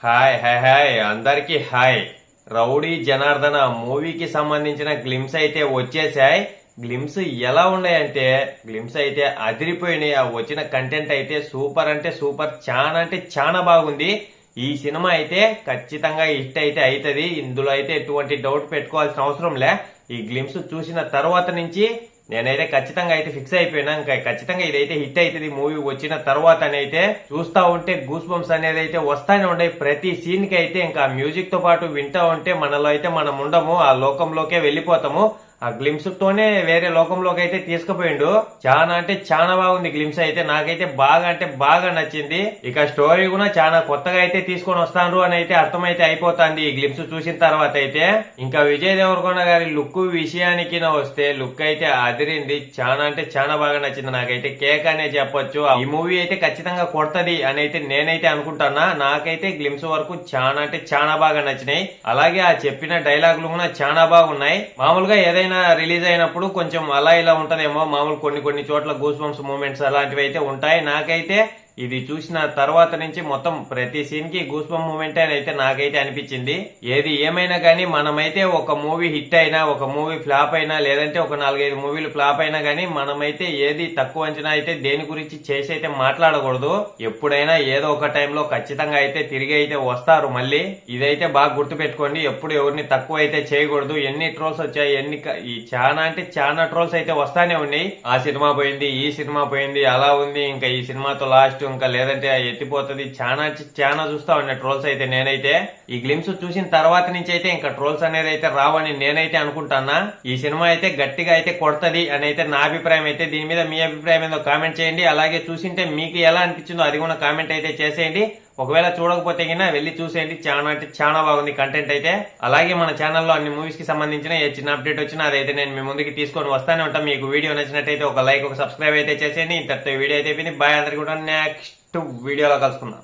Hi hi hi అందరికి hi. Rowdy Janardhana మూవీకి సంబంధించిన గ్లిమ్స్ అయితే వచ్చేసాయి. గ్లిమ్స్ ఎలా ఉన్నాయంటే గ్లిమ్స్ అయితే అదిరిపోయినాయి. ఆ వచ్చిన కంటెంట్ అయితే సూపర్ అంటే సూపర్, చాలా అంటే చాలా బాగుంది. ఈ సినిమా అయితే ఖచ్చితంగా హిట్ అయితే అవుతుంది. ఇందులో అయితే ఎటువంటి డౌట్ పెట్టుకోవాల్సిన అవసరం లే. ఈ గ్లిమ్స్ చూసిన తర్వాత నుంచి నేనైతే ఖచ్చితంగా అయితే ఫిక్స్ అయిపోయినా, ఇంకా ఖచ్చితంగా ఇదైతే హిట్ అవుతుంది మూవీ వచ్చిన తర్వాత అయితే. చూస్తా ఉంటే గూస్ బంప్స్ అనేది అయితే వస్తానే ఉండే ప్రతి సీన్ కి అయితే. ఇంకా మ్యూజిక్ తో పాటు వింటా ఉంటే మనలో అయితే మనం ఉండము, ఆ లోకంలోకే వెళ్ళిపోతాము. ఆ గ్లిమ్స్ తోనే వేరే లోకంలోకి అయితే తీసుకుపోయిండు. చాలా అంటే చాలా బాగుంది గ్లిమ్స్ అయితే. నాకైతే బాగా అంటే బాగా నచ్చింది. ఇక స్టోరీ కూడా చాలా కొత్తగా అయితే తీసుకొని వస్తాను అని అయితే అర్థమైతే అయిపోతుంది ఈ గ్లిమ్స్ చూసిన తర్వాత అయితే. ఇంకా విజయ్ దేవరకొండ గారి లుక్ విషయానికి వస్తే లుక్ అయితే అదిరింది. చాలా అంటే చాలా బాగా నచ్చింది నాకైతే. కేక్ అనే చెప్పొచ్చు. ఈ మూవీ అయితే ఖచ్చితంగా కొడతది అని అయితే నేనైతే అనుకుంటున్నా. నాకైతే గ్లిమ్స్ వరకు చాలా అంటే చాలా బాగా నచ్చినాయి. అలాగే ఆ చెప్పిన డైలాగులు కూడా చాలా బాగున్నాయి. మామూలుగా ఏదైనా రిలీజ్ అయినప్పుడు కొంచెం అలా ఇలా ఉంటదేమో, మామూలు కొన్ని చోట్ల గూస్ బంప్స్ మూమెంట్స్ అలాంటివి అయితే ఉంటాయి. నాకైతే ఇది చూసిన తర్వాత నుంచి మొత్తం ప్రతి సీన్ కి గూస్ బంప్ మూమెంట్ అని అయితే నాకైతే అనిపించింది. ఏది ఏమైనా గానీ మనమైతే ఒక మూవీ హిట్ అయినా, ఒక మూవీ ఫ్లాప్ అయినా, లేదంటే ఒక 4-5 మూవీలు ఫ్లాప్ అయినా గానీ మనమైతే ఏది తక్కువ అంచనా అయితే దేని గురించి చేసి అయితే మాట్లాడకూడదు. ఎప్పుడైనా ఏదో ఒక టైంలో ఖచ్చితంగా అయితే తిరిగి అయితే వస్తారు మళ్ళీ. ఇదైతే బాగా గుర్తు పెట్టుకోండి. ఎప్పుడు ఎవరిని తక్కువ అయితే చేయకూడదు. ఎన్ని ట్రోల్స్ వచ్చాయి, ఈ చాలా అంటే చాలా ట్రోల్స్ అయితే వస్తానే ఉన్నాయి. ఆ సినిమా పోయింది, ఈ సినిమా పోయింది, అలా ఉంది, ఇంకా ఈ సినిమాతో లాస్ట్, ఇంకా లేదంటే ఎత్తిపోతుంది, చాలా చూస్తా ఉన్నా ట్రోల్స్ అయితే. నేనైతే ఈ గ్లిమ్స్ చూసిన తర్వాత నుంచి అయితే ఇంకా ట్రోల్స్ అనేది అయితే రావని నేనైతే అనుకుంటానా. ఈ సినిమా అయితే గట్టిగా అయితే కొడతది అని అయితే నా అభిప్రాయం అయితే. దీని మీద మీ అభిప్రాయం ఏదో కామెంట్ చేయండి. అలాగే చూసింటే మీకు ఎలా అనిపించిందో అది కూడా కామెంట్ అయితే చేసేయండి. ఒకవేళ చూడకపోతే కింద వెళ్ళి చూసేయండి. చాలా అంటే చాలా బాగుంది కంటెంట్ అయితే. అలాగే మన ఛానల్లో అన్ని మూవీస్ కి సంబంధించిన ఏ చిన్న అప్డేట్ వచ్చినా అదైతే నేను మీ ముందుకి తీసుకొని వస్తానే ఉంటాను. మీకు వీడియో నచ్చినట్టయితే ఒక లైక్, ఒక సబ్స్క్రైబ్ అయితే చేసేయండి. ఇంతటితో వీడియో అయితే అయిపోయింది. బాయ్, అందరికీ కూడా నెక్స్ట్ వీడియోలో కలుసుకుందాం.